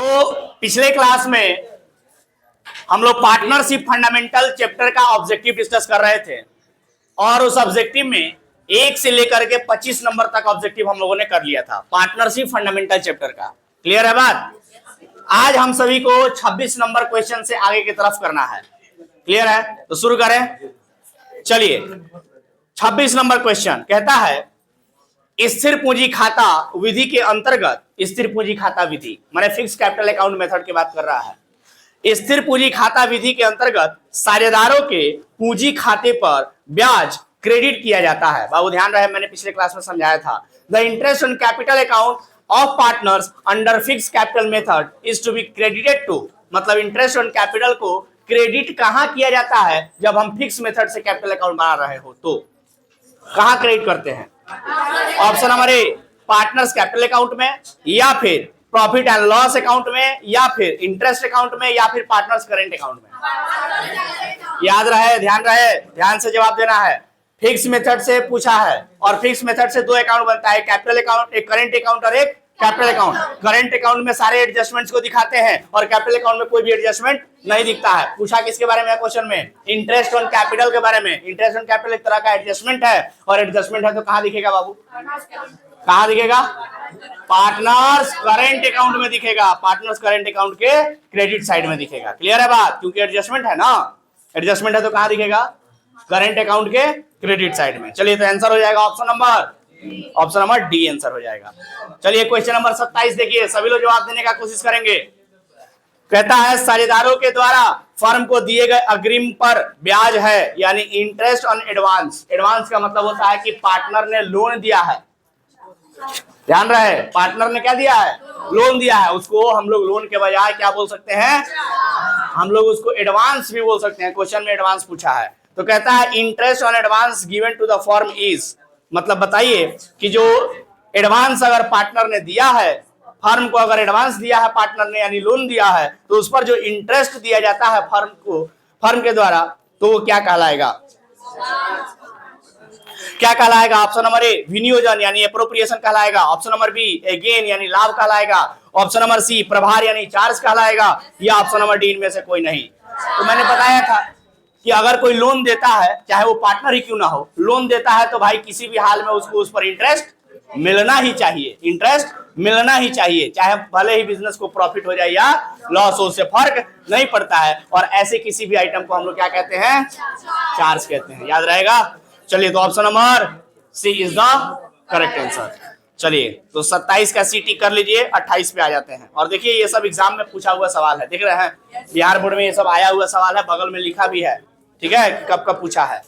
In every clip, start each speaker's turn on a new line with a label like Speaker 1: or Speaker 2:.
Speaker 1: तो पिछले क्लास में हम लोग पार्टनरशिप फंडामेंटल चैप्टर का ऑब्जेक्टिव डिस्कस कर रहे थे और उस ऑब्जेक्टिव में 1 से लेकर के 25 नंबर तक ऑब्जेक्टिव हम लोगों ने कर लिया था पार्टनरशिप फंडामेंटल चैप्टर का। क्लियर है बात? आज हम सभी को 26 नंबर क्वेश्चन से आगे की तरफ करना है। क्लियर है? तो शुरू करें। चलिए 26 नंबर क्वेश्चन कहता है स्थिर पूंजी खाता विधि के अंतर्गत, स्थिर पूंजी खाता विधि माने फिक्स कैपिटल अकाउंट मेथड की बात कर रहा है। स्थिर पूंजी खाता विधि के अंतर्गत साझेदारों के पूंजी खाते पर ब्याज क्रेडिट किया जाता है। बाबू ध्यान रहे, मैंने पिछले क्लास में समझाया था। The interest on capital account of partners under fix capital method is to be credited to, मतलब इंटरेस्ट ऑन कैपिटल को क्रेडिट कहां किया जाता है? जब हम फिक्स मेथड से कैपिटल अकाउंट बना रहे हो तो कहां क्रेडिट करते हैं? Option number A partners capital account में, या फिर प्रॉफिट एंड लॉस अकाउंट में, या फिर इंटरेस्ट अकाउंट में, या फिर पार्टनर्स करेंट अकाउंट में। याद रहे, ध्यान रहे, ध्यान से जवाब देना है। फिक्स मेथड से पूछा है और फिक्स मेथड से 2 अकाउंट बनता है, कैपिटल अकाउंट, एक करेंट अकाउंट और एक कैपिटल अकाउंट। करेंट अकाउंट में सारे एडजस्टमेंट्स को दिखाते हैं और कैपिटल अकाउंट में कोई भी एडजस्टमेंट नहीं दिखता है। पूछा किसके बारे में क्वेश्चन में? इंटरेस्ट ऑन कैपिटल के बारे में। इंटरेस्ट ऑन कैपिटल एक तरह का एडजस्टमेंट है और एडजस्टमेंट है तो कहां दिखेगा बाबू? कहां दिखेगा? पार्टनर्स करेंट अकाउंट में दिखेगा, पार्टनर्स करेंट अकाउंट के क्रेडिट साइड में दिखेगा। क्लियर है बात? क्योंकि एडजस्टमेंट है ना, एडजस्टमेंट है तो कहां दिखेगा? करेंट अकाउंट के क्रेडिट साइड में। चलिए तो आंसर हो जाएगा ऑप्शन नंबर डी आंसर हो जाएगा। चलिए क्वेश्चन नंबर 27 देखिए, सभी लोग जवाब देने का कोशिश करेंगे। कहता है साझेदारों के द्वारा फर्म को दिए गए अग्रिम पर ब्याज है, यानी इंटरेस्ट ऑन एडवांस। एडवांस का मतलब होता है कि पार्टनर ने लोन दिया है। ध्यान रहे, पार्टनर ने क्या दिया है? लोन दिया है। उसको हम लोग लोन के बजाय क्या बोल सकते हैं? हम लोग उसको एडवांस भी बोल सकते हैं। क्वेश्चन में एडवांस पूछा है तो कहता है interest on advance given to the firm is, मतलब बताइए कि जो एडवांस अगर पार्टनर ने दिया है, फर्म को अगर एडवांस दिया है पार्टनर ने यानी लोन दिया है, तो उस पर जो इंटरेस्ट दिया जाता है फर्म के द्वारा, तो वो क्या कहलाएगा? क्या कहलाएगा? ऑप्शन नंबर ए विनियोजन यानी एप्रोप्रिएशन कहलाएगा। ऑप्शन नंबर बी गेन यानी लाभ कहलाएगा। ऑप्शन नंबर सी प्रभार यानी चार्ज कहलाएगा, या ऑप्शन नंबर डी इनमें से कोई नहीं। तो मैंने बताया था कि अगर कोई लोन देता है, चाहे वो पार्टनर ही क्यों ना हो, लोन देता है तो भाई किसी भी हाल में उसको उस पर इंटरेस्ट मिलना ही चाहिए। इंटरेस्ट मिलना ही चाहिए, चाहे भले ही बिजनेस को प्रॉफिट हो जाए या लॉस हो, उससे फर्क नहीं पड़ता है। और ऐसे किसी भी आइटम को हम लोग क्या कहते हैं? चार्ज कहते हैं। याद रहेगा। चलिए तो option number C is the correct answer. चलिए तो 27 का सीटी कर लीजिए, 28 पे आ जाते हैं। और देखिए ये सब एग्जाम में पूछा हुआ सवाल है, देख रहे हैं बिहार बोर्ड में ये सब आया हुआ सवाल है, बगल में लिखा भी है। ठीक है, कब कब पूछा है।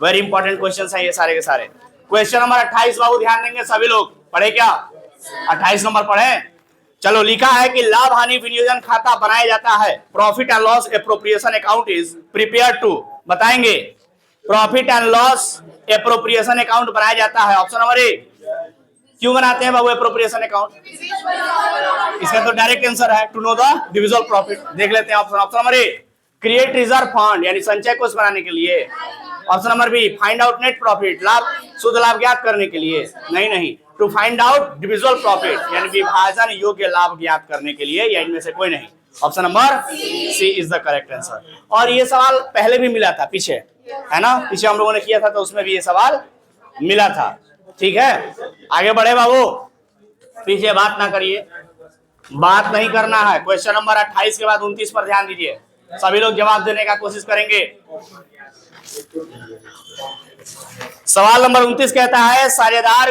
Speaker 1: वेरी इंपॉर्टेंट क्वेश्चन है ये सारे के सारे। क्वेश्चन नंबर 28 बाबू ध्यान देंगे सभी लोग। पढ़े क्या? 28 नंबर पढ़े। चलो लिखा है कि लाभ हानि विनियोजन खाता बनाया जाता है। Profit and loss appropriation account is prepare to, बताएंगे profit and loss appropriation account बनाया जाता है। Option number A. क्यों बनाते हैं बाबू एप्रोप्रिएशन अकाउंट? इसका तो डायरेक्ट आंसर है to know the divisible profit. देख लेते हैं option number A create reserve fund यानी संचय कोष बनाने के लिए। Option number B find out net profit, लाभ शुद्ध लाभ ज्ञात करने के लिए। नहीं, to find out divisible profit यानी विभाजन योग्य लाभ ज्ञात करने के लिए, या इनमें से कोई नहीं। Option number C is the correct answer. और ये सवाल पहले भी मिला था, पीछे है ना, पीछे हम लोगों ने किया था तो उसमें भी ये सवाल मिला था। ठीक है, आगे बढ़े बाबू, पीछे बात ना करिए, बात नहीं करना है। क्वेश्चन नंबर 28 के बाद 29 पर ध्यान दीजिए, सभी लोग जवाब देने का कोशिश करेंगे। सवाल नंबर 29 कहता है साझेदार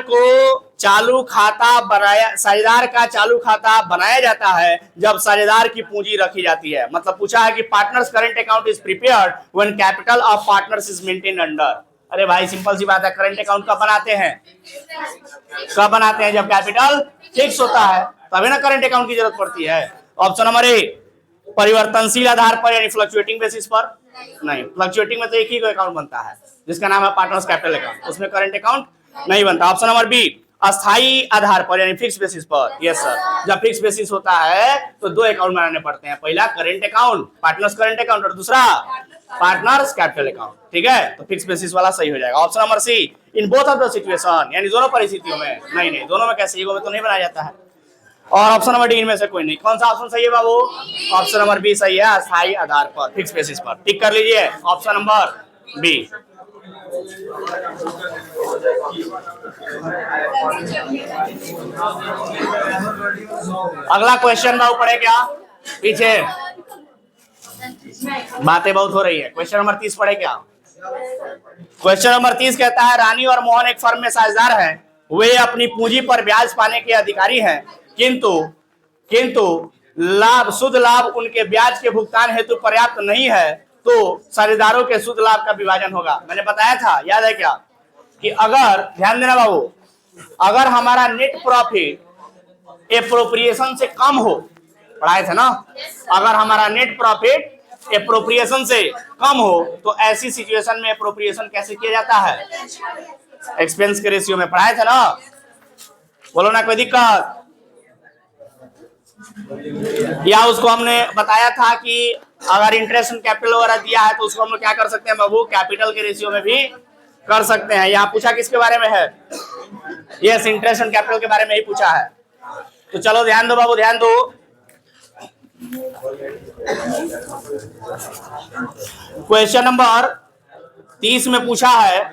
Speaker 1: का चालू खाता बनाया जाता है जब साझेदार की पूंजी रखी जाती है। मतलब पूछा है कि partners current account is prepared when capital of partners is maintained under. अरे भाई सिंपल सी बात है, करंट अकाउंट कब बनाते हैं? कब बनाते हैं? जब कैपिटल फिक्स होता है, तभी ना करंट अकाउंट की जरूरत पड़ती है। ऑप्शन नंबर ए परिवर्तनशील आधार पर यानी फ्लक्चुएटिंग बेसिस पर। नहीं, फ्लक्चुएटिंग में तो एक ही अकाउंट बनता है जिसका नाम है पार्टनर्स कैपिटल अकाउंट, उसमें करंट अकाउंट नहीं बनता। ऑप्शन नंबर बी अस्थायी आधार पर यानी फिक्स बेसिस पर। यस सर, जब फिक्स बेसिस होता है तो 2 अकाउंट बनाने पड़ते हैं, पहला current account partners current account और दूसरा पार्टनर्स कैपिटल अकाउंट। ठीक है, तो फिक्स बेसिस वाला सही हो जाएगा। Option number C in both of the situation यानी दोनों परिस्थितियों में। नहीं, दोनों में कैसे? ईगो में तो नहीं बनाया जाता है। और ऑप्शन नंबर डी इनमें से कोई नहीं। कौन सा ऑप्शन सही है बाबू? ऑप्शन नंबर बी सही है, अस्थायी आधार पर, फिक्स बेसिस पर। टिक कर लीजिए ऑप्शन नंबर बी। अगला क्वेश्चन बाबू पढ़े क्या? पीछे बातें बहुत हो रही है। क्वेश्चन नंबर 30 पढ़े क्या? क्वेश्चन नंबर 30 कहता है रानी और मोहन एक फर्म में साझेदार हैं। वे अपनी पूंजी पर ब्याज पाने के अधिकारी हैं, किंतु लाभ, शुद्ध लाभ उनके ब्याज के भुगतान हेतु पर्याप्त नहीं है, तो साझेदारों के शुद्ध लाभ का विभाजन होगा। मैंने बताया था, याद है क्या, कि अगर, ध्यान देना बाबू, अगर हमारा नेट प्रॉफिट एप्रोप्रिएशन से कम हो, पढ़ाए थे ना, अगर हमारा नेट प्रॉफिट एप्रोप्रिएशन से कम हो तो ऐसी सिचुएशन में एप्रोप्रिएशन कैसे किया जाता है? एक्सपेंस के रेशियो में। पढ़ाए थे ना, बोलो ना, कोई दिक्कत? या उसको हमने बताया था कि अगर इंटरेस्ट ऑन कैपिटल वगैरह दिया है तो उसको हम लोग क्या कर सकते हैं बाबू? कैपिटल के रेशियो में भी कर सकते हैं। यहाँ पूछा किसके बारे में है? यस, इंटरेस्ट ऑन कैपिटल के बारे में ही पूछा है। तो चलो ध्यान दो बाबू, ध्यान दो। क्वेश्चन नंबर 30 में पूछा है,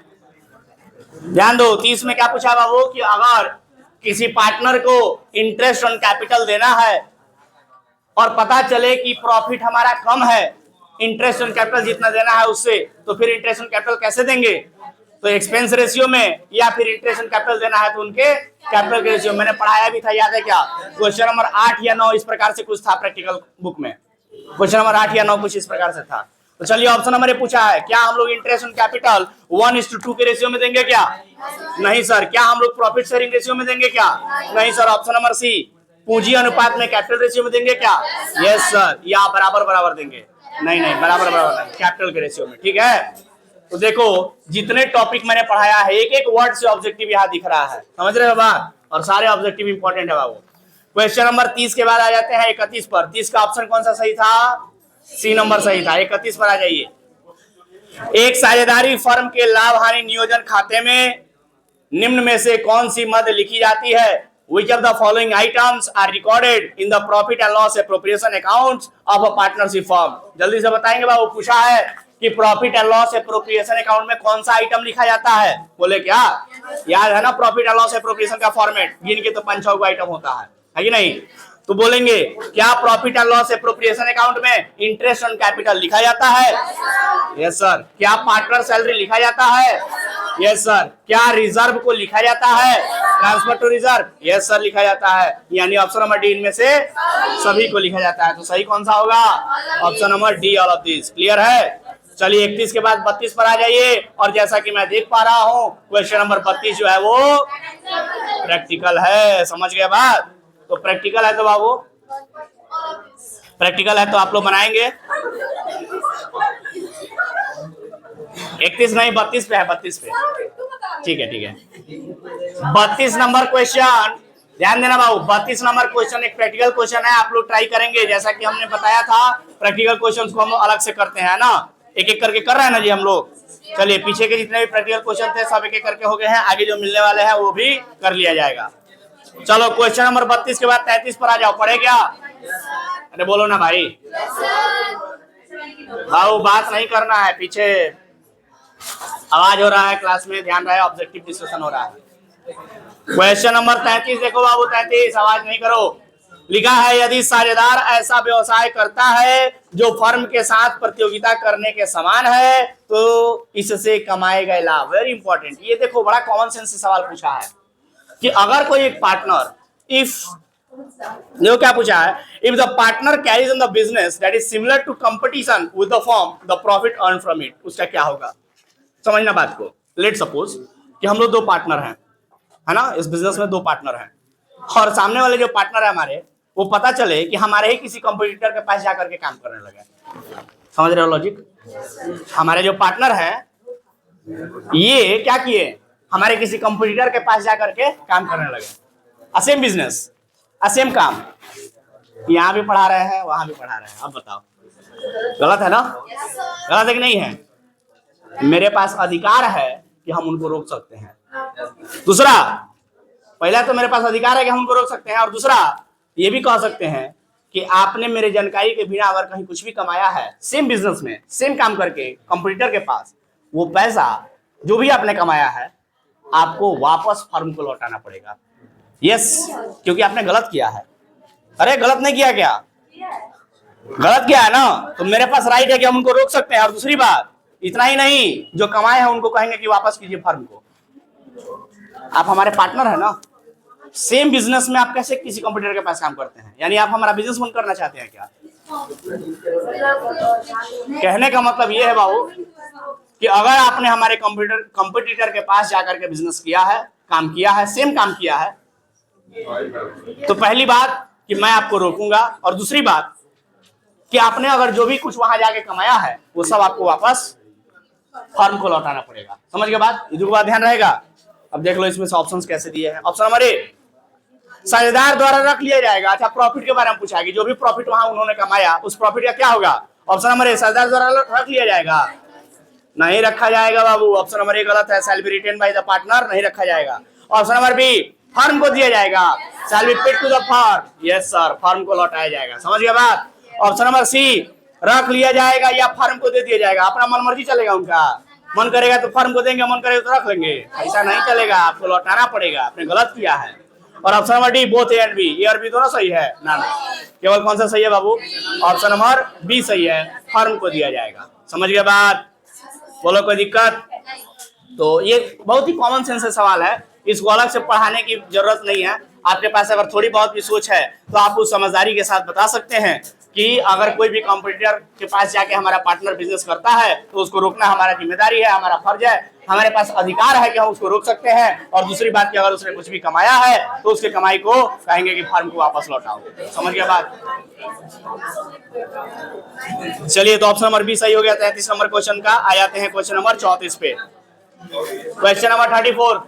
Speaker 1: ध्यान दो, 30 में क्या पूछा बाबू, कि अगर किसी पार्टनर को इंटरेस्ट ऑन कैपिटल देना है और पता चले कि प्रॉफिट हमारा कम है इंटरेस्ट ऑन कैपिटल जितना देना है उससे, तो फिर इंटरेस्ट ऑन कैपिटल कैसे देंगे? तो एक्सपेंस रेशियो में, या फिर इंटरेस्ट ऑन कैपिटल देना है तो उनके कैपिटल के रेशियो। मैंने पढ़ाया भी था, याद है क्या? क्वेश्चन नंबर 8 या 9 इस प्रकार से कुछ था प्रैक्टिकल बुक में। क्वेश्चन नंबर 8 या 9 कुछ इस प्रकार से था। तो चलिए ऑप्शन नंबर ए पूछा है, क्या हम लोग इंटरेस्ट ऑन कैपिटल 1:2 के रेशियो में देंगे क्या? नहीं सर। क्या हम लोग प्रॉफिट शेयरिंग रेशियो में देंगे क्या? नहीं सर। ऑप्शन नंबर सी, पूंजी अनुपात में कैपिटल रेशियो में देंगे क्या? Yes sir. या बराबर बराबर देंगे? नहीं, बराबर बराबर नहीं, कैपिटल के रेशियो में। ठीक है, तो देखो जितने टॉपिक मैंने पढ़ाया है, एक एक वर्ड से ऑब्जेक्टिव यहाँ दिख रहा है, समझ रहे हो बात? और सारे ऑब्जेक्टिव इंपॉर्टेंट है बाबू। क्वेश्चन नंबर 30 के बाद आ जाते हैं 31 पर। 30 का ऑप्शन कौन सा सही था? सी नंबर सही था। 31 पर आ जाइए। एक साझेदारी फर्म के लाभ हानि नियोजन खाते में निम्न में से कौन सी मद लिखी जाती है? Which of the following items are recorded in the profit and loss appropriation accounts of a partnership firm? जल्दी से बताएंगे बाबू। पूछा है कि profit and loss appropriation account में कौन सा आइटम लिखा जाता है? बोले क्या? याद है ना प्रॉफिट एंड लॉस एप्रोप्रिएशन का फॉर्मेट? गिन के तो 5-6 आइटम होता है कि नहीं? तो बोलेंगे क्या profit and loss appropriation account में इंटरेस्ट ऑन कैपिटल लिखा जाता है? Yes sir. क्या पार्टनर सैलरी लिखा जाता है? Yes sir. क्या रिजर्व को लिखा जाता है? Transfer to reserve? Yes sir लिखा जाता है। यानी ऑप्शन नंबर डी इनमें से सभी को लिखा जाता है। तो सही कौन सा होगा? Option number D, all of this. Clear है? चलिए 31 के बाद 32 पर आ जाइए। और जैसा कि मैं देख पा रहा हूं क्वेश्चन नंबर 32 जो है वो प्रैक्टिकल है। समझ गए बात? तो प्रैक्टिकल है तो बाबू, प्रैक्टिकल है तो आप लोग बनाएंगे। 31 नहीं, 32 पे है, 32 पे। ठीक है, ठीक है। 32 नंबर क्वेश्चन ध्यान देना बाबू। 32 नंबर क्वेश्चन एक प्रैक्टिकल क्वेश्चन है। आप लोग ट्राई करेंगे, जैसा कि हमने बताया था प्रैक्टिकल क्वेश्चन को हम अलग से करते हैं ना, एक एक करके कर रहे हैं ना जी हम लोग। चलिए पीछे के जितने भी प्रैक्टिकल क्वेश्चन थे सब एक एक करके हो गए हैं। आगे जो मिलने वाले हैं वो भी कर लिया जाएगा। चलो क्वेश्चन नंबर 32 के बाद 33 पर आ जाओ। पढ़े क्या? अरे बोलो ना भाई। भाऊ बात नहीं करना है, पीछे आवाज हो रहा है क्लास में, ध्यान रहे, ऑब्जेक्टिव डिस्कशन हो रहा है। क्वेश्चन नंबर 33 देखो बाबू, 33, आवाज नहीं करो। लिखा है यदि साझेदार ऐसा व्यवसाय करता है जो फर्म के साथ प्रतियोगिता करने के समान है तो इससे कमाए गए लाभ। Very important. ये देखो बड़ा कॉमन सेंस से सवाल पूछा है कि अगर कोई एक पार्टनर, इफ, देखो क्या पूछा है, if the partner carries on the business that is similar to competition with the firm, the profit earn from it, उसका क्या होगा? समझना बात को। लेट सपोज कि हम लोग 2 पार्टनर हैं, है ना, इस बिजनेस में 2 पार्टनर हैं, और सामने वाले जो पार्टनर है हमारे, वो पता चले कि हमारे ही किसी कंपटीटर के पास जाकर के काम करने लगे। समझ रहे हो लॉजिक? हमारे जो पार्टनर हैं ये क्या किए, हमारे किसी कंपटीटर के पास जाकर के काम करने लगे। असेम बिजनेस, असेम काम, यहाँ भी पढ़ा रहे हैं वहां भी पढ़ा रहे हैं। अब बताओ गलत है ना? गलत है कि नहीं है? मेरे पास अधिकार है कि हम उनको रोक सकते हैं। दूसरा, पहला तो मेरे पास अधिकार है कि हम उनको रोक सकते हैं, और दूसरा ये भी कह सकते हैं कि आपने मेरे जानकारी के बिना अगर कहीं कुछ भी कमाया है सेम बिजनेस में सेम काम करके कंपटीटर के पास, वो पैसा जो भी आपने कमाया है आपको वापस फर्म को लौटाना पड़ेगा। यस, क्योंकि आपने गलत किया है। अरे गलत नहीं किया क्या? गलत किया है ना, तो मेरे पास राइट है कि हम उनको रोक सकते हैं। और दूसरी बात, इतना ही नहीं, जो कमाए हैं उनको कहेंगे कि वापस कीजिए फर्म को। आप हमारे पार्टनर है ना, सेम बिजनेस में आप कैसे किसी कंपटीटर के पास काम करते हैं? यानी आप हमारा बिजनेस बंद करना चाहते हैं क्या? कहने का मतलब ये है बाबू कि अगर आपने हमारे कंपटीटर के पास जाकर के बिजनेस किया है, काम किया है, सेम काम किया है, तो पहली बात कि मैं आपको रोकूंगा, और दूसरी बात कि आपने अगर जो भी कुछ वहां जाके कमाया है वो सब आपको वापस फर्म को लौटाना पड़ेगा। समझ गए बात? इधर बात ध्यान रहेगा। अब देख लो इसमें से ऑप्शंस कैसे दिए हैं। ऑप्शन नंबर ए, साझेदार द्वारा रख लिया जाएगा। अच्छा, प्रॉफिट के बारे में पूछा कि जो भी प्रॉफिट वहां उन्होंने कमाया उस प्रॉफिट का क्या होगा? ऑप्शन नंबर ए, साझेदार द्वारा रख लिया जाएगा। नहीं रखा जाएगा बाबू, ऑप्शन नंबर ए गलत है। Shall be written by the partner, नहीं रखा जाएगा। ऑप्शन नंबर बी, फर्म को दिया जाएगा। Shall be paid to the firm, yes sir, firm को लौटाया जाएगा। समझ गया बात? ऑप्शन नंबर सी, रख लिया जाएगा या फर्म को दे दिया जाएगा। अपना मन मर्जी चलेगा, उनका मन करेगा तो फर्म को देंगे, मन करेगा तो रख लेंगे। ऐसा नहीं चलेगा, आपको लौटाना पड़ेगा, आपने गलत किया है। और option number D, both A and B, A और बी दोनों सही है ना? केवल कौन सा सही है बाबू? ऑप्शन नंबर बी सही है, फर्म को दिया जाएगा। समझ गया बात? बोलो कोई दिक्कत? तो ये बहुत ही कॉमन सेंस सवाल है, इसको अलग से पढ़ाने की जरूरत नहीं है। आपके पास अगर थोड़ी बहुत भी सोच है तो आप उस समझदारी के साथ बता सकते हैं कि अगर कोई भी कंपटीटर के पास जाके हमारा पार्टनर बिजनेस करता है तो उसको रोकना हमारा जिम्मेदारी है, हमारा फर्ज है, हमारे पास अधिकार है कि हम उसको रोक सकते हैं। और दूसरी बात कि अगर उसने कुछ भी कमाया है तो उसके कमाई को कहेंगे कि फर्म को वापस लौटाओ। समझ गया बात? चलिए, तो ऑप्शन नंबर बी सही हो गया 33 नंबर क्वेश्चन का। आ जाते हैं क्वेश्चन नंबर 34 पे। क्वेश्चन नंबर 34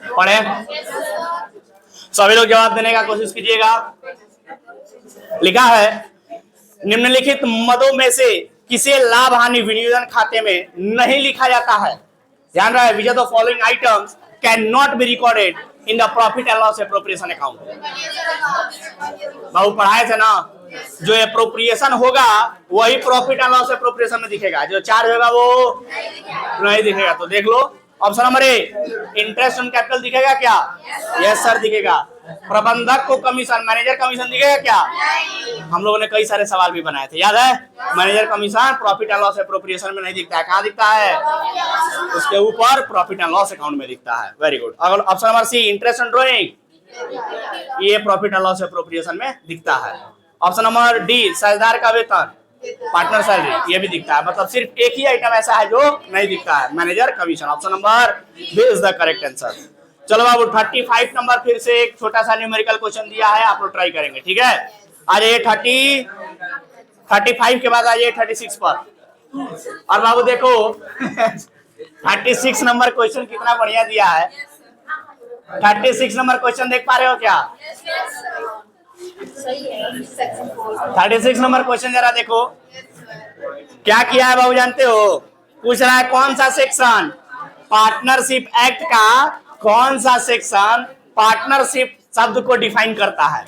Speaker 1: पढ़े, सभी लोग जवाब देने का कोशिश कीजिएगा। लिखा है, निम्नलिखित मदों में से किसे लाभ हानि विनियोजन खाते में नहीं लिखा जाता है? ध्यान रहे, which of the following items can not be recorded in the profit and loss appropriation account. बाबू पढ़ाए थे ना, जो एप्रोप्रिएशन होगा वही प्रॉफिट एंड लॉस एप्रोप्रिएशन में दिखेगा, जो चार्ज होगा वो नहीं दिखेगा। तो देख लो, option number A, interest on capital दिखेगा क्या? यस सर दिखेगा। प्रबंधक को कमीशन, मैनेजर कमीशन दिखेगा क्या? हम लोगों ने कई सारे सवाल भी बनाए थे, याद है? Manager commission profit and loss appropriation में नहीं दिखता है। कहाँ दिखता है? उसके ऊपर प्रॉफिट एंड लॉस अकाउंट में दिखता है। Very good. अगर option number C, interest on drawing, ये प्रॉफिट एंड लॉस एप्रोप्रिएशन में दिखता है। ऑप्शन नंबर डी, साझेदार का वेतन, पार्टनर सैलरी, ये भी दिखता है। मतलब सिर्फ एक ही आइटम ऐसा है जो नहीं दिखता है, manager commission. Option number B is the correct answer. चलो बाबू, 35 नंबर फिर से एक छोटा सा न्यूमेरिकल क्वेश्चन दिया है, आप लोग ट्राई करेंगे, ठीक है? आ जाइए 35 के बाद आ जाइए 36 पर। और बाबू देखो 36 नंबर क्वेश्चन कितना बढ़िया दिया है। 36 नंबर क्वेश्चन देख पा रहे हो क्या? 36 नंबर क्वेश्चन जरा देखो, क्या किया है बाबू जानते हो? पूछ रहा है कौन सा सेक्शन पार्टनरशिप एक्ट का, कौन सा सेक्शन पार्टनरशिप शब्द को डिफाइन करता है?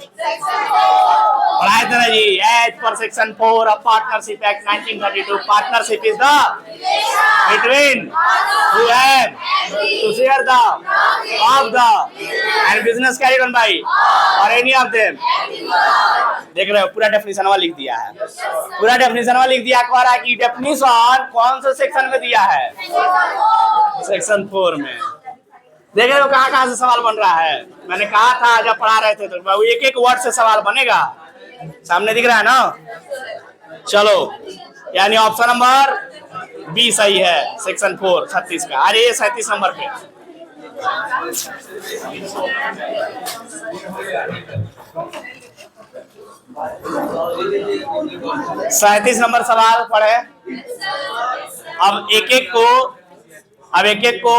Speaker 1: पढ़ाए थे ना जी, as per section 4 of partnership act 1932, partnership is the between who have to share the of the and business carried on by or any of them। देख रहे हो, पूरा डेफिनेशन लिख दिया है, पूरा डेफिनेशन लिख दिया। कह रहा है कि डेफिनेशन कौन से सेक्शन में दिया है? सेक्शन 4 में। देख रहे हो कहाँ कहाँ से सवाल बन रहा है? मैंने कहा था जब पढ़ा रहे थे तो बाबू एक एक वर्ड से सवाल बनेगा, सामने दिख रहा है ना? चलो, यानी ऑप्शन नंबर बी सही है, सेक्शन 4 36 का। अरे ये 37 नंबर पे। सैंतीस नंबर सवाल पढ़े। अब एक एक को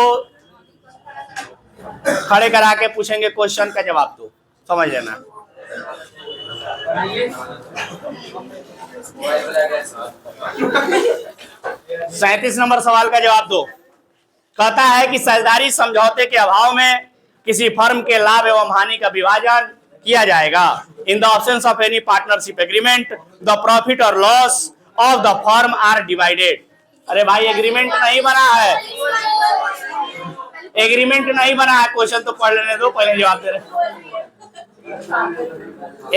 Speaker 1: खड़े करा के पूछेंगे, क्वेश्चन का जवाब दो, समझ लेना। 37 नंबर सवाल का जवाब दो। कहता है कि साझेदारी समझौते के अभाव में किसी फर्म के लाभ एवं हानि का विभाजन किया जाएगा। In the options of any partnership agreement the profit और loss of the firm are divided. अरे भाई एग्रीमेंट नहीं बना है, एग्रीमेंट नहीं बना है, क्वेश्चन तो पढ़ लेने दो, पहले जवाब दे रहे।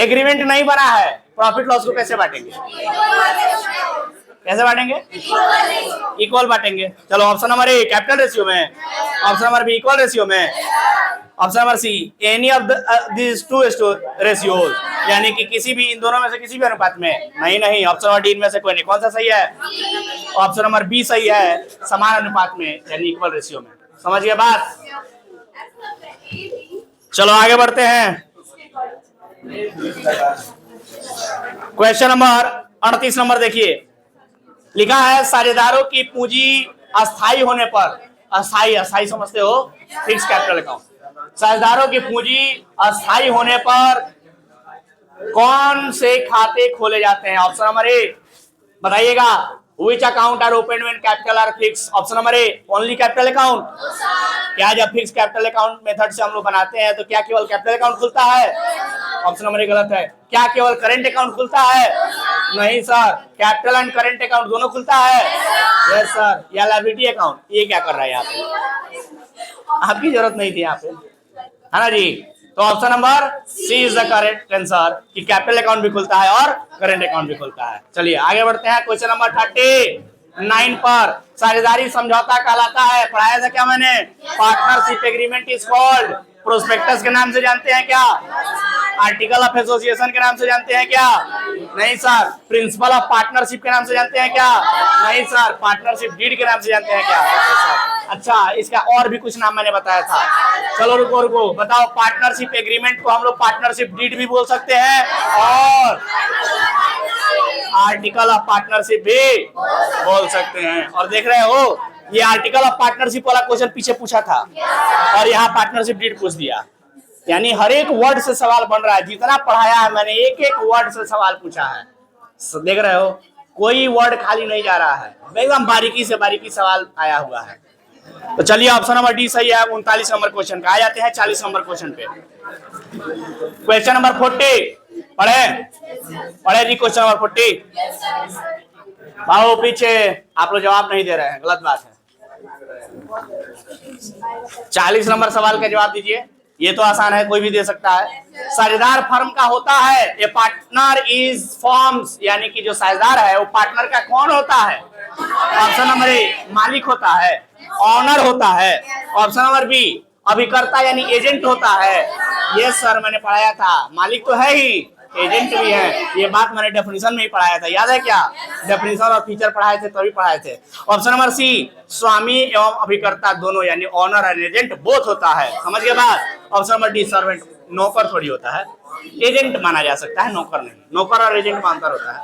Speaker 1: एग्रीमेंट नहीं बना है, प्रॉफिट लॉस को कैसे बांटेंगे, कैसे बांटेंगे, इक्वल बांटेंगे। चलो option number A capital ratio में, option number B equal ratio में, option number C any of this two ratios, यानी कि किसी भी इन दोनों में से किसी भी अनुपात में। नहीं नहीं, ऑप्शन नंबर डी इनमें से कोई नहीं। कौन सा सही है, ऑप्शन नंबर बी सही है, समान अनुपात में यानी इक्वल रेशियो में। समझ गए बात। चलो आगे बढ़ते हैं। क्वेश्चन नंबर 38 नंबर देखिए, लिखा है साझेदारों की पूंजी अस्थायी होने पर, अस्थायी समझते हो, फिक्स कैपिटल अकाउंट। साझेदारों की पूंजी अस्थायी होने पर कौन से खाते खोले जाते हैं? ऑप्शन नंबर ए बताइएगा, which account are open when capital are fix. Option number A only capital account. क्या जब फिक्स कैपिटल अकाउंट मेथड से हम लोग बनाते हैं तो क्या केवल कैपिटल अकाउंट खुलता है? ऑप्शन नंबर ए गलत है। क्या केवल करंट अकाउंट खुलता है? नहीं sir, capital and current account दोनों खुलता है। Yes sir. या लायबिलिटी अकाउंट, ये क्या कर रहा है यहाँ पे, आपकी जरूरत नहीं थी यहाँ पे, है ना जी। तो option number C is the correct answer कि कैपिटल अकाउंट भी खुलता है और करंट अकाउंट भी खुलता है। चलिए आगे बढ़ते हैं। क्वेश्चन नंबर 39 पर साझेदारी समझौता कहलाता है, पढ़ाया था क्या मैंने? Partnership agreement is called prospectus के नाम से जानते हैं क्या? आर्टिकल ऑफ एसोसिएशन के नाम से जानते हैं क्या? नहीं सर। प्रिंसिपल ऑफ पार्टनरशिप के नाम से जानते हैं क्या? नहीं सर। पार्टनरशिप डीड के नाम से जानते हैं क्या? अच्छा, इसका और भी कुछ नाम मैंने बताया था। चलो रुको रुको, बताओ। पार्टनरशिप एग्रीमेंट को हम लोग पार्टनरशिप डीड भी बोल सकते हैं और आर्टिकल ऑफ पार्टनरशिप भी बोल सकते हैं। और देख रहे हो, ये आर्टिकल ऑफ पार्टनरशिप वाला क्वेश्चन पीछे पूछा था और यहाँ पार्टनरशिप डीड पूछ दिया, यानी हर एक वर्ड से सवाल बन रहा है। जितना पढ़ाया है मैंने, एक एक वर्ड से सवाल पूछा है। देख रहे हो, कोई वर्ड खाली नहीं जा रहा है, एकदम बारीकी से बारीकी सवाल आया हुआ है। तो चलिए ऑप्शन नंबर डी सही है। 39 नंबर क्वेश्चन का आ जाते हैं 40 नंबर क्वेश्चन पे। क्वेश्चन नंबर 40 पढ़े जी। क्वेश्चन नंबर 40 बाबू पीछे आप लोग जवाब नहीं दे रहे हैं, गलत बात है। 40 नंबर सवाल का जवाब दीजिए। ये तो आसान है, कोई भी दे सकता है। साझेदार फर्म का होता है, ए पार्टनर इज फॉर्म्स, यानी कि जो साझेदार है वो पार्टनर का कौन होता है? ऑप्शन नंबर ए मालिक होता है, ऑनर होता है। ऑप्शन नंबर बी अभिकर्ता यानी एजेंट होता है। यस सर, मैंने पढ़ाया था, मालिक तो है ही, एजेंट भी है। ये बात मैंने डेफिनेशन में ही पढ़ाया था, याद है क्या? डेफिनेशन और फीचर पढ़ाए थे, तभी पढ़ाए थे। ऑप्शन नंबर सी स्वामी एवं अभिकर्ता दोनों, यानी ऑनर और एजेंट बोथ होता है। समझ गए बात? ऑप्शन नंबर डी सर्वेंट, नौकर थोड़ी होता है, एजेंट माना जा सकता है, नौकर नहीं। नौकर और एजेंट में अंतर होता है।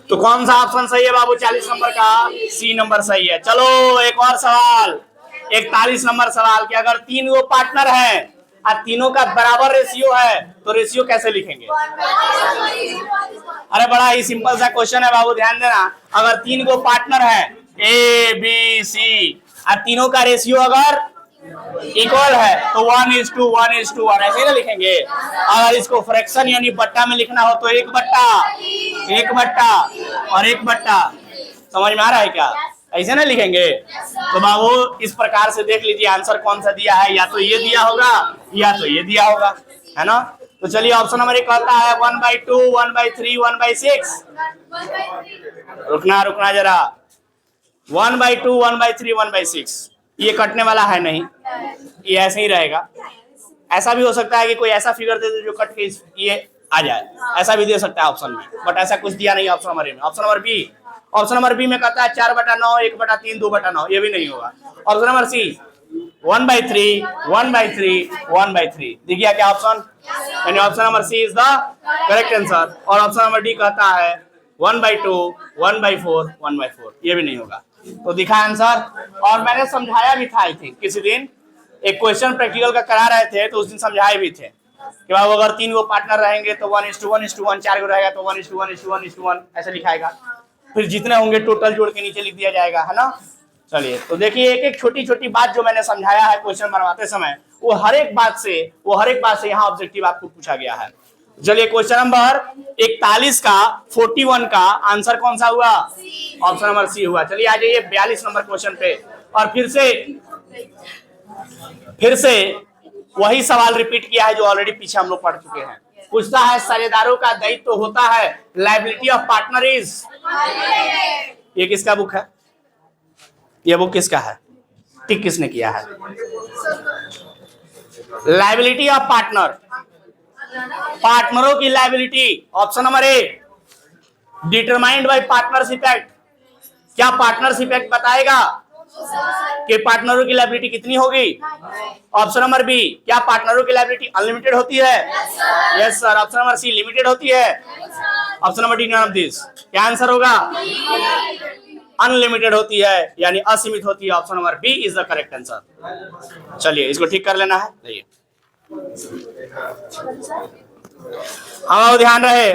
Speaker 1: तो कौन सा ऑप्शन सही है बाबू? 40 नंबर का सी नंबर सही है। चलो एक और सवाल, 41 नंबर सवाल कि अगर 3 वो पार्टनर है और तीनों का बराबर रेशियो है तो रेशियो कैसे लिखेंगे? अरे बड़ा ही सिंपल सा क्वेश्चन है बाबू, ध्यान देना। अगर 3 गो पार्टनर है ए बी सी और तीनों का रेशियो अगर इक्वल है तो 1:1:1 ऐसे ना लिखेंगे। अगर इसको फ्रैक्शन यानी बट्टा में लिखना हो तो 1/1 और 1/, समझ में आ रहा है क्या? ऐसे ना लिखेंगे। तो बाबू इस प्रकार से देख लीजिए आंसर कौन सा दिया है, या तो ये दिया होगा या तो ये दिया होगा, है ना। तो चलिए ऑप्शन नंबर 1 कहता है 1/2, 1/3, 1/6। रुकना जरा। 1/2, 1/3, 1/6 ये कटने वाला है नहीं, ये ऐसे ही रहेगा। ऐसा भी हो सकता है कि कोई ऐसा फिगर दे दे जो कट के ये आ जाए, ऐसा भी दे सकता है ऑप्शन में, बट ऐसा कुछ दिया नहीं ऑप्शन नंबर ए में। ऑप्शन नंबर बी में कहता है 4/9, 1/3, 2/9, ये भी नहीं होगा। ऑप्शन नंबर सी 1/3, 1/3, 1/3 देखिए क्या ऑप्शन, यानी option number C is the correct answer. और ऑप्शन नंबर डी कहता है 1/2, 1/4, 1/4 ये भी नहीं होगा। तो दिखा आंसर। और मैंने समझाया भी था, आई थिंक किसी दिन एक क्वेश्चन प्रैक्टिकल का करा रहे थे तो उस दिन समझाए भी थे कि बाबू अगर 3 गो पार्टनर रहेंगे तो 1:1:1, 4 गो रहेगा तो 1:1:1 ऐसे लिखाएगा, फिर जितने होंगे टोटल जोड़ के नीचे लिख दिया जाएगा, है ना। चलिए, तो देखिए एक एक छोटी छोटी बात जो मैंने समझाया है क्वेश्चन बनवाते समय, वो हर एक बात से यहाँ ऑब्जेक्टिव आपको पूछा गया है। चलिए क्वेश्चन नंबर 41 का 41 का आंसर कौन सा हुआ? ऑप्शन नंबर सी हुआ। चलिए आ जाइए 42 नंबर क्वेश्चन पे, और फिर से वही सवाल रिपीट किया है जो ऑलरेडी पीछे हम लोग पढ़ चुके हैं। पूछता है साझेदारों का दायित्व तो होता है, लायबिलिटी ऑफ पार्टनर इज। ये किसका बुक है? ये बुक किसका है? टिक किसने किया है? लायबिलिटी ऑफ पार्टनर, पार्टनरों की liability. Option number A, determined by partnership act. क्या पार्टनरशिप एक्ट बताएगा कि पार्टनरों की लायबिलिटी कितनी होगी? ऑप्शन नंबर बी, क्या पार्टनरों की लायबिलिटी अनलिमिटेड होती है? Yes sir. Option number C, limited होती है। Option number D, none of this. क्या आंसर होगा? अनलिमिटेड होती है, यानी असीमित होती है। Option number B is the correct answer. चलिए इसको ठीक कर लेना है। हमारा ध्यान रहे,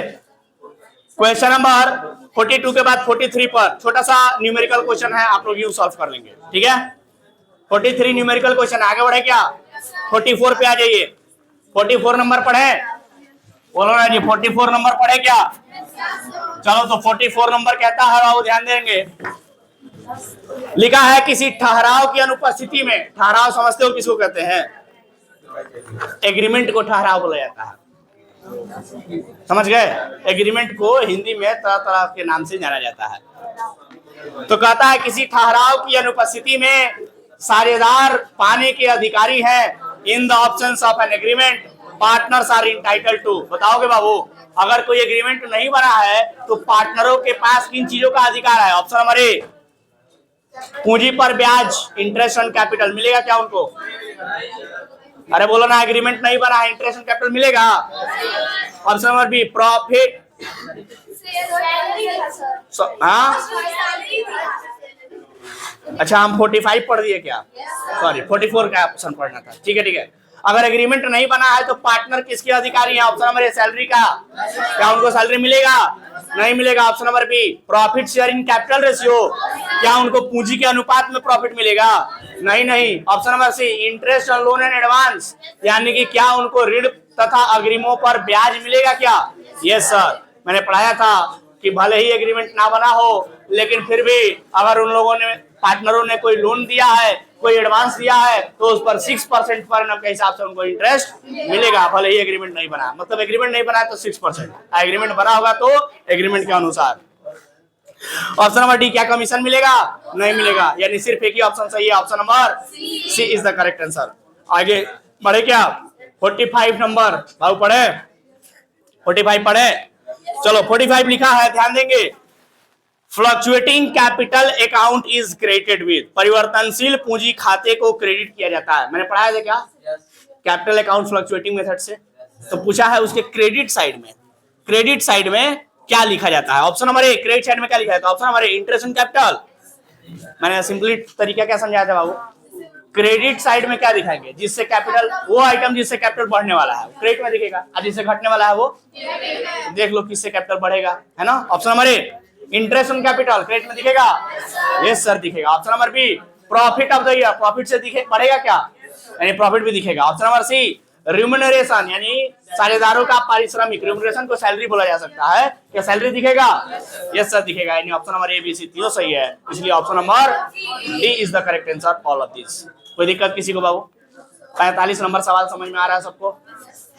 Speaker 1: क्वेश्चन नंबर 42 के बाद 43 पर छोटा सा न्यूमेरिकल क्वेश्चन है, आप लोग यूं सॉल्व कर लेंगे, ठीक है? 43 न्यूमेरिकल क्वेश्चन। आगे बढ़े क्या? 44 पे आ जाइए। 44 नंबर पढ़े? बोलो ना जी, 44 नंबर पढ़े क्या? चलो, तो 44 नंबर कहता है, आओ ध्यान देंगे। लिखा है किसी ठहराव की अनुपस्थिति में, ठहराव समझते हो किसको कहते हैं? एग्रीमेंट को ठहराव बोला जाता है, समझ गए? एग्रीमेंट को हिंदी में तरह तरह के नाम से जाना जाता है। तो कहता है किसी ठहराव की अनुपस्थिति में साझेदार पाने के अधिकारी हैं। In the options of an agreement partners are entitled to. बताओगे बाबू, अगर कोई एग्रीमेंट नहीं बना है तो पार्टनरों के पास किन चीजों का अधिकार है? ऑप्शन नंबर ए, पूंजी पर ब्याज, इंटरेस्ट एंड कैपिटल मिलेगा क्या उनको? अरे बोलो ना, एग्रीमेंट नहीं बना है, इंटरेस्ट एंड कैपिटल मिलेगा। Option number B, profit. हाँ, अच्छा हम 45 पढ़ दिए क्या? सॉरी, 44 का ऑप्शन पढ़ना था। ठीक है ठीक है। अगर एग्रीमेंट नहीं बना है तो पार्टनर किसके अधिकारी हैं? ऑप्शन नंबर ए, सैलरी का। क्या उनको सैलरी मिलेगा? नहीं मिलेगा। Option number B, profit share in capital ratio. क्या उनको पूंजी के अनुपात में प्रॉफिट मिलेगा? नहीं। Option number C, interest on loan and advance, यानी कि क्या उनको ऋण तथा अग्रिमों पर ब्याज मिलेगा क्या? Yes sir. मैंने पढ़ाया था कि भले ही एग्रीमेंट ना बना हो, लेकिन फिर भी अगर उन लोगों ने, पार्टनरों ने कोई लोन दिया है, कोई एडवांस दिया है, तो उस पर 6% पर एनम के हिसाब से उनको इंटरेस्ट मिलेगा, भले ही एग्रीमेंट नहीं बना। मतलब एग्रीमेंट नहीं बना है तो 6%, एग्रीमेंट बना होगा तो एग्रीमेंट के अनुसार। ऑप्शन नंबर डी, क्या कमीशन मिलेगा? नहीं मिलेगा, यानी सिर्फ एक ही ऑप्शन सही है, option number C is the correct answer. आगे बढ़े क्या? 45 नंबर भाव पढ़े? 45 पढ़े? चलो 45 लिखा है, ध्यान देंगे। Fluctuating capital account is credited with, परिवर्तनशील पूंजी खाते को क्रेडिट किया जाता है। मैंने पढ़ाया था क्या? कैपिटल अकाउंट फ्लक्चुएटिंग मेथड से। तो पूछा है उसके क्रेडिट साइड में क्या लिखा जाता है? ऑप्शन नंबर ए, क्रेडिट साइड में क्या लिखा जाता है? Option number A, interest and capital. मैंने सिंपली तरीका क्या समझाया था बाबू? क्रेडिट साइड में क्या दिखाएंगे? जिससे कैपिटल, वो आइटम जिससे कैपिटल बढ़ने वाला है क्रेडिट में दिखेगा, और जिससे घटने वाला है वो देख लो किससे कैपिटल बढ़ेगा, है ना? Option number A, interest on capital credit में दिखेगा। यस सर, दिखेगा। Option number B, profit of the year, profit से दिखे बढ़ेगा क्या? यानी प्रॉफिट भी दिखेगा। ऑप्शन नंबर सी, रिम्यूनरेशन, यानी साझेदारों का पारिश्रमिक, रिम्यूनरेशन को सैलरी बोला जा सकता है, क्या सैलरी दिखेगा? यस सर, दिखेगा। यानी ऑप्शन नंबर ए, बी, सी तीनों सही है, इसलिए option number D is the correct answer all of this. कोई दिक्कत किसी को बाबू? 45 नंबर सवाल समझ में आ रहा है सबको?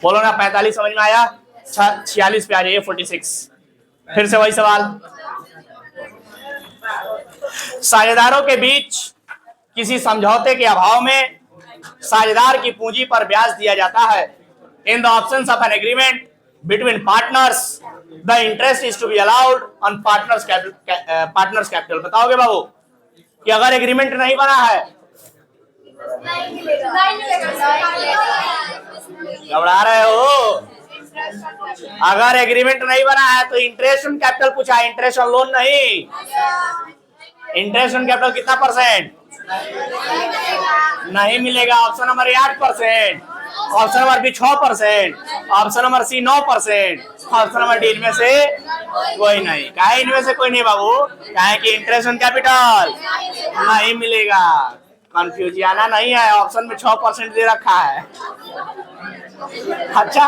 Speaker 1: बोलो ना, 45 समझ में आया? 46 पे आ जाइए, 46 फिर से वही सवाल। साझेदारों के बीच किसी समझौते के अभाव में साझेदार की पूंजी पर ब्याज दिया जाता है। In the options of an agreement between partners the interest is to be allowed on partners capital. बताओगे बाबू कि अगर एग्रीमेंट नहीं बना है, घबरा रहे हो? अगर एग्रीमेंट नहीं बना है तो इंटरेस्ट ऑन कैपिटल पूछा है, इंटरेस्ट ऑन लोन नहीं। इंटरेस्ट ऑन कैपिटल कितना परसेंट? नहीं मिलेगा। Option number 8%, option number B 6%, option number C 9%, option number D में से कोई नहीं। काहे इनमें से कोई नहीं बाबू? काहे कि इंटरेस्ट ऑन कैपिटल नहीं मिलेगा। कंफ्यूजियाना नहीं है, ऑप्शन में 6% दे रखा है। अच्छा,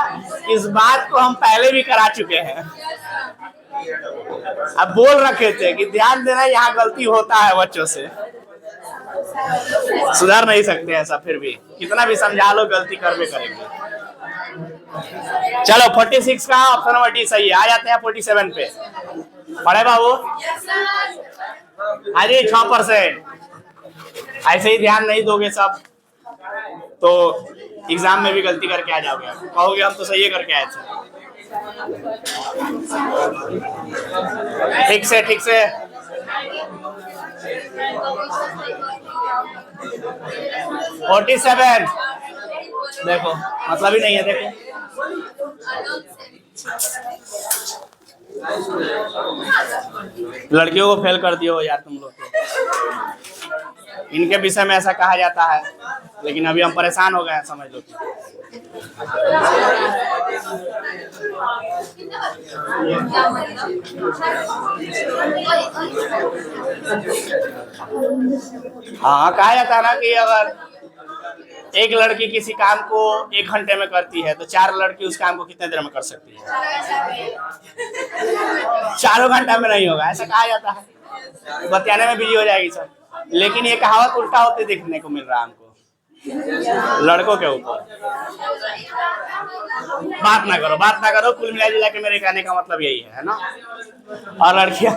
Speaker 1: इस बात को हम पहले भी करा चुके हैं। अब बोल रखे थे कि ध्यान देना, यहाँ गलती होता है बच्चों से, सुधार नहीं सकते ऐसा। फिर भी कितना भी समझा लो, गलती करवे करेंगे। चलो 46 का ऑप्शन नंबर डी सही है। आ जाते हैं 47 पे। पढ़े बाबू? हाँ जी, 6%। ऐसे ही ध्यान नहीं दोगे सब तो एग्जाम में भी गलती करके आ जाओगे, कहोगे हम तो सही करके आए थे। ठीक से ठीक से। 47 देखो, मतलब ही नहीं है। देखो लड़कियों को फेल कर दियो यार तुम लोग। इनके विषय में ऐसा कहा जाता है, लेकिन अभी हम परेशान हो गए हैं, समझ लो। हाँ, कहा जाता है ना कि अगर एक लड़की किसी काम को 1 घंटे में करती है तो 4 लड़की उस काम को कितने देर में कर सकती है? 4 घंटा में नहीं होगा, ऐसा कहा जाता है। बतियाने में बिजी हो जाएगी सब। लेकिन ये कहावत उल्टा होते देखने को मिल रहा है हमको लड़कों के ऊपर। बात ना करो, बात ना करो। कुल मिला जुला के मेरे कहने का मतलब यही है ना। और लड़कियां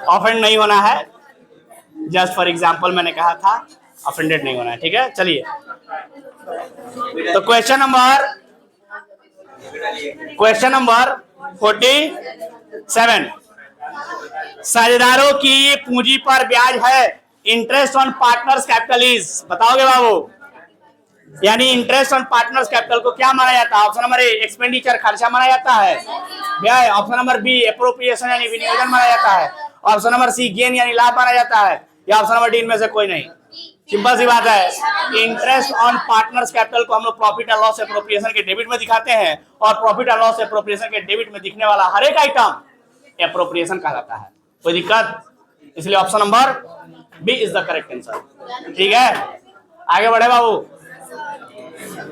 Speaker 1: ऑफेंड नहीं होना है, जस्ट फॉर एग्जाम्पल मैंने कहा था, ऑफेंडेड नहीं होना है। ठीक है, चलिए। तो क्वेश्चन नंबर 47। साझेदारों की पूंजी पर ब्याज है। Interest on partners capital is, बताओगे बाबू? यानी इंटरेस्ट ऑन पार्टनर्स कैपिटल को क्या माना जाता है? ऑप्शन नंबर ए एक्सपेंडिचर, खर्चा माना जाता है ब्याज। ऑप्शन नंबर बी एप्रोप्रिएशन यानी विनियोजन माना जाता है। ऑप्शन नंबर सी गेन यानी लाभ माना जाता है। या ऑप्शन नंबर डी इनमें से कोई नहीं। सिंपल सी बात है, इंटरेस्ट ऑन पार्टनर्स कैपिटल को हम लोग प्रॉफिट एंड लॉस एप्रोप्रिएशन के डेबिट में दिखाते हैं, और प्रॉफिट एंड लॉस एप्रोप्रिएशन के डेबिट में दिखने वाला हर एक आइटम एप्रोप्रिएशन कहलाता है। कोई दिक्कत? इसलिए option number B is the correct answer. ठीक है, आगे बढ़े बाबू।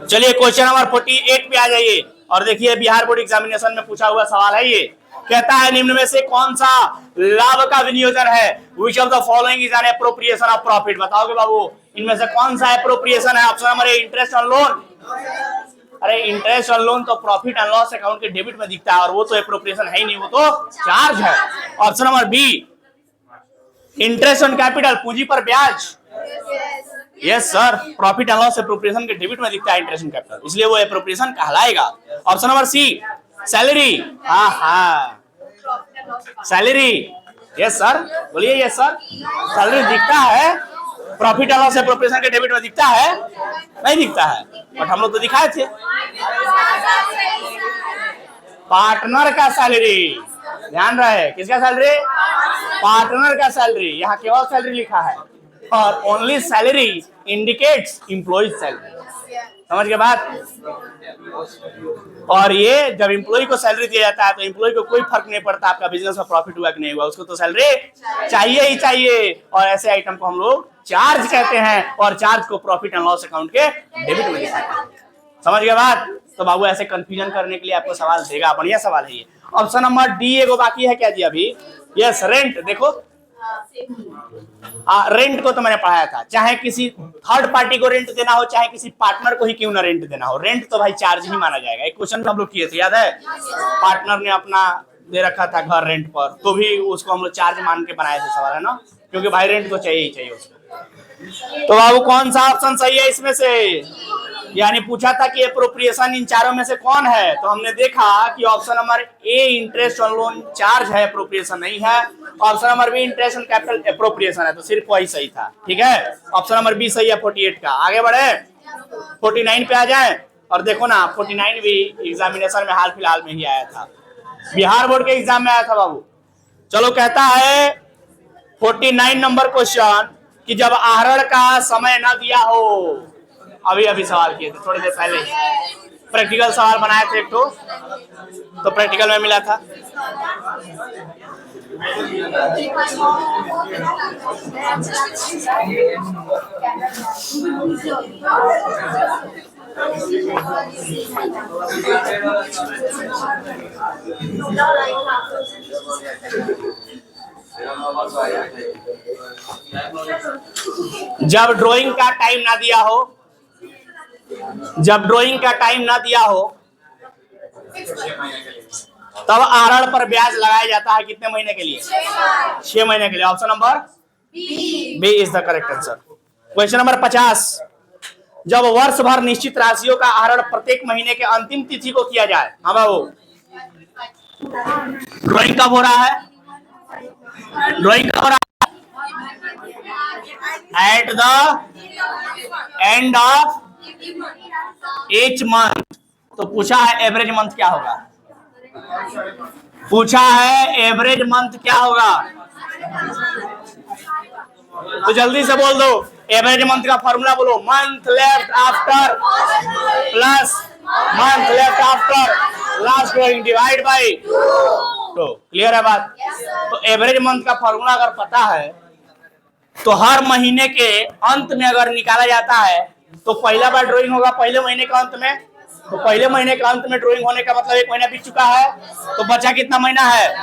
Speaker 1: चलिए क्वेश्चन नंबर 48 पे आ जाइए और देखिए, बिहार बोर्ड एग्जामिनेशन में पूछा हुआ सवाल है ये। कहता है निम्न में से कौन सा लाभ का विनियोजन है? Which of the following is an appropriation of profit? बताओगे बाबू, इनमें से कौन सा एप्रोप्रिएशन है? Option number A interest on loan. अरे इंटरेस्ट ऑन लोन तो प्रॉफिट एंड लॉस अकाउंट के डेबिट में दिखता है, और वो तो एप्रोप्रिएशन है ही नहीं, वो तो चार्ज है। Option number B interest on capital, पूंजी पर ब्याज। Yes sir, profit and loss appropriation के डेबिट में दिखता है इंटरेस्ट ऑन कैपिटल, इसलिए वो एप्रोप्रिएशन कहलाएगा। Option number C salary. हाँ हाँ, सैलरी। यस सर, बोलिए। यस सर, सैलरी दिखता है, प्रॉफिट एंड लॉस एप्रोप्रिएशन के डेबिट में दिखता है? नहीं दिखता है, बट हम लोग तो दिखाए थे। पार्टनर का सैलरी, ध्यान रहे, किसका सैलरी? पार्टनर का सैलरी। यहाँ केवल सैलरी लिखा है, और only salary indicates employees salary. समझ के बात? और ये जब एम्प्लॉय को सैलरी दिया जाता है तो एम्प्लॉय को कोई फर्क नहीं पड़ता आपका बिजनेस में प्रॉफिट हुआ कि नहीं हुआ, उसको तो सैलरी चाहिए ही चाहिए। और ऐसे आइटम को हम लोग चार्ज कहते हैं, और चार्ज को प्रॉफिट एंड लॉस अकाउंट के डेबिट में दिखाते हैं। समझ गए बात? तो बाबू ऐसे कंफ्यूजन करने के लिए आपको सवाल देगा, बढ़िया सवाल है ये। ऑप्शन नंबर डी एगो बाकी है क्या जी अभी? Yes, rent. देखो रेंट को तो मैंने पढ़ाया था, चाहे किसी थर्ड पार्टी को रेंट देना हो, चाहे किसी पार्टनर को ही क्यों ना रेंट देना हो, रेंट तो भाई चार्ज ही माना जाएगा। एक क्वेश्चन हम लोग किए थे, याद है? पार्टनर ने अपना दे रखा था घर रेंट पर, तो भी उसको हम लोग चार्ज मान के बनाए थे सवाल, है ना? क्योंकि भाई रेंट तो चाहिए ही चाहिए उसको। तो बाबू कौन सा ऑप्शन सही है इसमें से? यानी पूछा था कि एप्रोप्रिएशन इन चारों में से कौन है, तो हमने देखा कि option number A interest on loan charge है, एप्रोप्रिएशन नहीं है। Option number B interest on capital appropriation है, तो सिर्फ वही सही था। ठीक है, ऑप्शन नंबर बी सही है 48 का। आगे बढ़े 49 पे आ जाए, और देखो ना 49 भी एग्जामिनेशन में हाल फिलहाल में ही आया था, बिहार बोर्ड के एग्जाम में आया था बाबू। चलो, कहता है 49 नंबर क्वेश्चन कि जब आहरण का समय न दिया हो, अभी अभी सवाल किए थे थोड़ी देर पहले, प्रैक्टिकल सवाल बनाए थे एक तो प्रैक्टिकल में मिला था। जब ड्राइंग का टाइम ना दिया हो, जब ड्राइंग का टाइम ना दिया हो तब आहरण पर ब्याज लगाया जाता है कितने महीने के लिए? 6 महीने के लिए। Option number B is the correct answer. Question number 50, जब वर्ष भर निश्चित राशियों का आहरण प्रत्येक महीने के अंतिम तिथि को किया जाए। हाँ बाबू, ड्राइंग कब हो रहा है? ड्राइंग कब हो रहा है? At the end of each month. तो पूछा है एवरेज मंथ क्या होगा? पूछा है एवरेज मंथ क्या होगा? तो जल्दी से बोल दो, एवरेज मंथ का फॉर्मूला बोलो। Month left after plus month left after last drawing divide by 2। Clear है बात? तो एवरेज मंथ का फॉर्मूला अगर पता है तो हर महीने के अंत में अगर निकाला जाता है तो पहला बार ड्राइंग होगा पहले महीने के अंत में। तो पहले महीने के अंत में ड्राइंग होने का मतलब 1 महीना बीत चुका है, तो बचा कितना महीना है?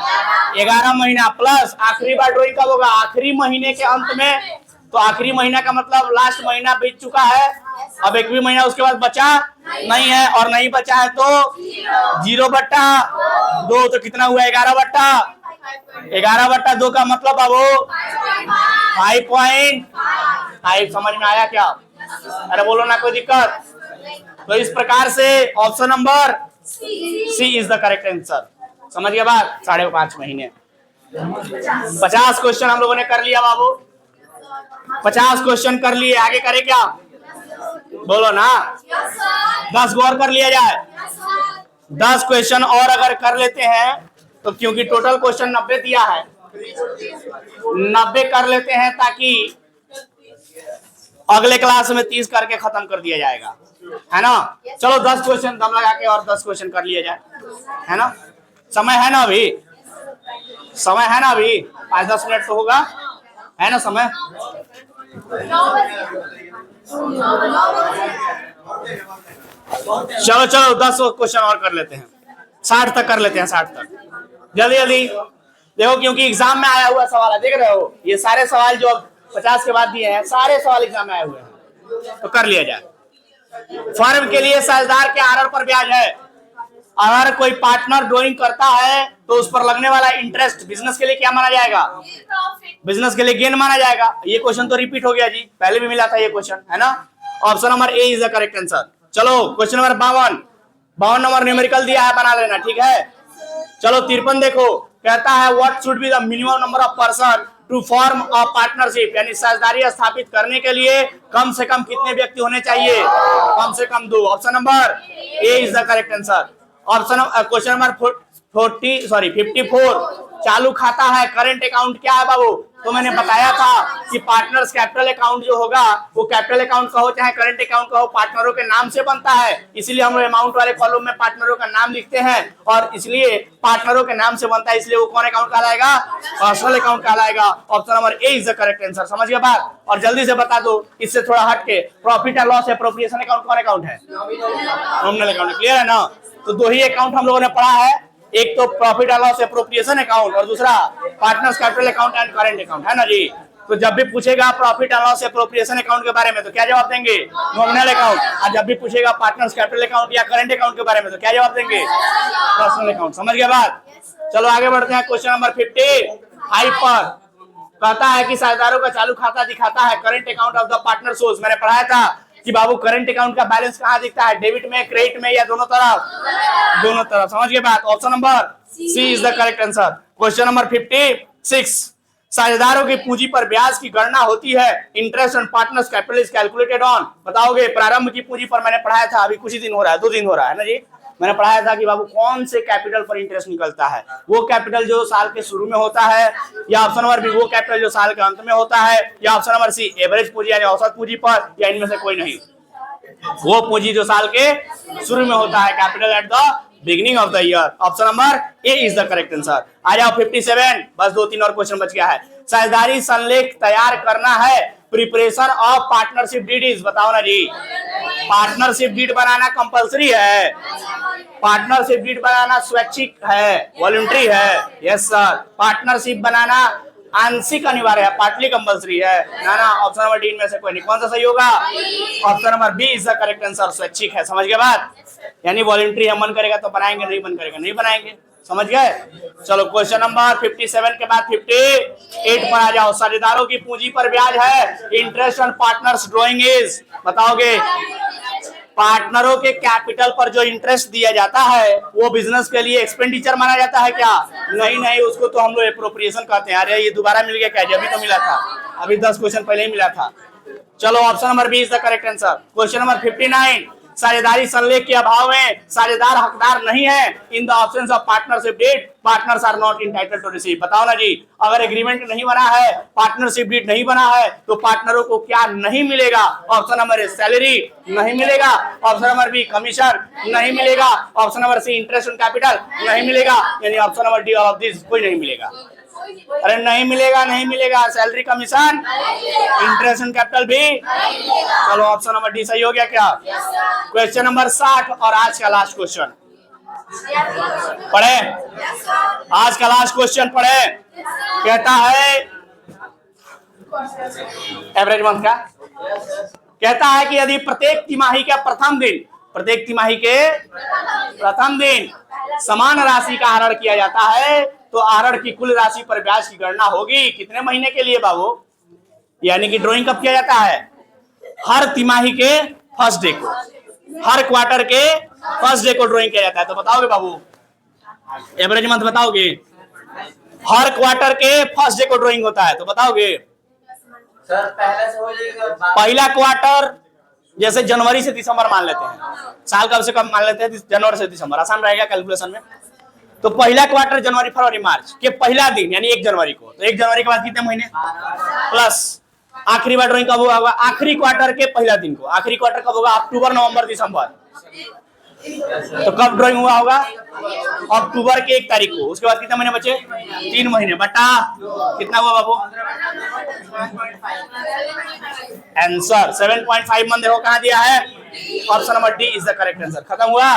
Speaker 1: 11 महीना प्लस आखिरी बार ड्राइंग कब होगा? आखिरी महीने के अंत में। तो आखिरी महीना का मतलब लास्ट महीना बीत चुका है, अब एक भी महीना उसके बाद बचा नहीं है, और नहीं बचा है तो 0/2। तो कितना हुआ? 11/2 का मतलब अब 5.5। समझ में आया क्या? अरे बोलो ना, कोई दिक्कत? तो इस प्रकार से option number C is the correct answer. समझ गए बात? 5.5 महीने। 50 क्वेश्चन हम लोगों ने कर लिया बाबू, 50 क्वेश्चन कर लिए। आगे करें क्या? बोलो ना। 10 और कर लिया जाए। 10 क्वेश्चन और अगर कर लेते हैं तो, क्योंकि टोटल क्वेश्चन 90 दिया है, 90 कर लेते हैं ताकि अगले क्लास में 30 करके खत्म कर दिया जाएगा, है ना? चलो 10 क्वेश्चन दम लगा के और 10 क्वेश्चन कर लिया जाए, है ना? समय है ना अभी? समय है ना अभी? 5-10 मिनट तो होगा, है ना समय? चलो 10 क्वेश्चन और कर लेते हैं, 60 तक कर लेते हैं, 60 तक जल्दी जल्दी। देखो क्योंकि एग्जाम में आया हुआ सवाल है, देख रहे हो? ये सारे सवाल जो 50 के बाद दिए हैं, सारे सवाल एग्जाम में आए हुए हैं, तो कर लिया जाए। फर्म के लिए साझेदार के आहरण पर ब्याज है। अगर कोई पार्टनर ड्राइंग करता है तो उस पर लगने वाला इंटरेस्ट बिजनेस के लिए क्या माना जाएगा? बिजनेस के लिए गेन माना जाएगा। ये क्वेश्चन तो रिपीट हो गया जी, पहले भी मिला था ये क्वेश्चन, है ना? Option number A is the correct answer. चलो क्वेश्चन नंबर 52 नंबर न्यूमेरिकल दिया है, बना लेना, ठीक है? चलो 53 देखो, कहता है what should be the minimum number of person to form a partnership यानी साझेदारी स्थापित करने के लिए कम से कम कितने व्यक्ति होने चाहिए? कम से कम 2। Option number A is the correct answer. Option question number 54 चालू खाता है, करंट अकाउंट क्या है बाबू? तो मैंने बताया था कि पार्टनर्स कैपिटल अकाउंट जो होगा वो कैपिटल अकाउंट कहो चाहे करंट अकाउंट कहो, पार्टनरों के नाम से बनता है, इसलिए हम अमाउंट वाले कॉलम में पार्टनरों का नाम लिखते हैं, और इसलिए पार्टनरों के नाम से बनता है, इसलिए वो कौन अकाउंट कहलाएगा? पर्सनल अकाउंट कहलाएगा। Option number A is the correct answer. समझ गए बात? और जल्दी से बता दो, इससे थोड़ा हटके, profit and loss appropriation account कौन अकाउंट है? Nominal account. क्लियर है ना? तो 2 ही अकाउंट हम लोगों ने पढ़ा है, एक तो profit and loss appropriation account और दूसरा partners capital account and current account, है ना जी? तो जब भी पूछेगा profit and loss appropriation account के बारे में तो क्या जवाब देंगे? Nominal account. और जब भी पूछेगा पार्टनर्स कैपिटल अकाउंट या करंट अकाउंट के बारे में तो क्या जवाब देंगे? Personal account. समझ गए बात? चलो आगे बढ़ते हैं। क्वेश्चन नंबर 55 पर कहता है कि साझेदारों का चालू खाता दिखाता है, current account of the partner source. मैंने पढ़ाया था कि बाबू करंट अकाउंट का बैलेंस कहाँ दिखता है? डेबिट में, क्रेडिट में, या दोनों तरफ? दोनों तरफ। समझ गए बात? Option number C is the correct answer. Question number 56 साझेदारों की पूंजी पर ब्याज की गणना होती है, interest on partners capital is calculated on. बताओगे? प्रारंभ की पूंजी पर मैंने पढ़ाया था, अभी कुछ ही दिन हो रहा है, 2 दिन हो रहा है ना जी? मैंने पढ़ाया था कि बाबू कौन से कैपिटल पर इंटरेस्ट निकलता है? वो कैपिटल जो साल के शुरू में होता है, या ऑप्शन नंबर बी वो कैपिटल जो साल के अंत में होता है, या ऑप्शन नंबर सी एवरेज पूंजी यानी औसत पूंजी पर, या इनमें से कोई नहीं? वो पूंजी जो साल के शुरू में होता है, capital at the beginning of the year. Option number A is the correct answer. आ जाओ 57, बस 2-3 और क्वेश्चन बच गया है। साझेदारी संलेख तैयार करना है, प्रिपरेशन ऑफ पार्टनरशिप डीड, बताओ ना जी। पार्टनरशिप डीड बनाना कंपलसरी है, पार्टनरशिप डीड बनाना स्वैच्छिक है, वॉलंटरी है? Yes sir. पार्टनरशिप बनाना आंशिक अनिवार्य है, पार्टली कंपलसरी है ना? ना, ऑप्शन नंबर डी में से कोई नहीं। कौन सा सही होगा? Option number B is the correct answer, स्वैच्छिक है। समझ गए बात? यानी वॉलंटरी है, मन करेगा तो बनाएंगे, नहीं मन करेगा नहीं बनाएंगे। समझ गए? चलो क्वेश्चन नंबर 57 के बाद 58 पर आ जाओ। साझेदारों की पूंजी पर ब्याज है, interest on partners drawing is, बताओगे? पार्टनरों के कैपिटल पर जो इंटरेस्ट दिया जाता है वो बिजनेस के लिए एक्सपेंडिचर माना जाता है क्या? नहीं नहीं, उसको तो हम लोग एप्रोप्रिएशन कहते हैं। अरे ये दोबारा मिल गया क्या? अभी तो मिला था, अभी 10 क्वेश्चन पहले ही मिला था। चलो option number B is the correct answer. Question number 59, साझेदारी संलेख के अभाव में साझेदार हकदार नहीं है। In the options of partnership deed partners are not entitled to receive, बताओ ना जी। अगर एग्रीमेंट नहीं बना है, पार्टनरशिप डीड नहीं बना है, तो पार्टनरों को क्या नहीं मिलेगा? ऑप्शन नंबर ए सैलरी नहीं मिलेगा, ऑप्शन नंबर बी कमीशन नहीं मिलेगा, option number C interest on capital नहीं मिलेगा, यानी option number D of this कोई नहीं मिलेगा। अरे नहीं मिलेगा, नहीं मिलेगा। Salary, commission, interest on capital भी। चलो ऑप्शन नंबर डी सही हो गया क्या? क्वेश्चन नंबर 60 और आज का लास्ट क्वेश्चन पढ़े। आज का लास्ट क्वेश्चन पढ़े। कहता है एवरेज मंथ का, कहता है कि यदि प्रत्येक तिमाही के प्रथम दिन, प्रत्येक तिमाही के प्रथम दिन समान राशि का आहरण किया जाता है, तो आहरण की कुल राशि पर ब्याज की गणना होगी कितने महीने के लिए बाबू? यानी कि ड्राइंग कब किया जाता है? हर तिमाही के फर्स्ट डे को, हर क्वार्टर के फर्स्ट डे को ड्राइंग किया जाता है। तो बताओगे बाबू? एवरेज मंथ बताओगे? हर क्वार्टर के फर्स्ट डे को ड्राइंग होता है, तो बताओगे?
Speaker 2: सर पहले से हो जाएगा।
Speaker 1: पहला क्वार्टर जैसे जनवरी से दिसंबर मान लेते हैं, साल कब से कब मान लेते हैं? जनवरी से दिसंबर, आसान रहेगा कैलकुलेशन में। तो पहला क्वार्टर जनवरी फरवरी मार्च के पहला दिन यानी 1 जनवरी को, तो 1 जनवरी के बाद कितने महीने? प्लस आखिरी बार ड्राइंग कब होगा? आखिरी क्वार्टर के पहला दिन को। आखिरी क्वार्टर कब होगा? अक्टूबर, नवंबर, दिसंबर। तो कब ड्राइंग हुआ होगा? अक्टूबर के 1 तारीख को। उसके बाद कितने महीने बचे? 3 महीने बटा कितना हुआ बाबू? Answer 7.5 month. देखो कहां दिया है? Option number D is the correct answer. खत्म हुआ।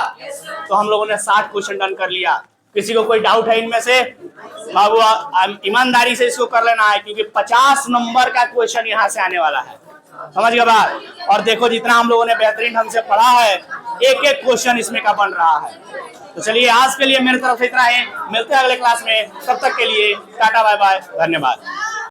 Speaker 1: तो हम लोगों ने 60 क्वेश्चन डन कर लिया। किसी को कोई डाउट है इनमें से? बाबू ईमानदारी से इसको कर लेना है, क्योंकि 50 नंबर का क्वेश्चन यहाँ से आने वाला है। समझ गए बात? और देखो जितना हम लोगों ने बेहतरीन ढंग से पढ़ा है, एक एक क्वेश्चन इसमें का बन रहा है। तो चलिए आज के लिए मेरी तरफ से इतना है, मिलते हैं अगले क्लास में। तब तक के लिए टाटा बाय बाय, धन्यवाद।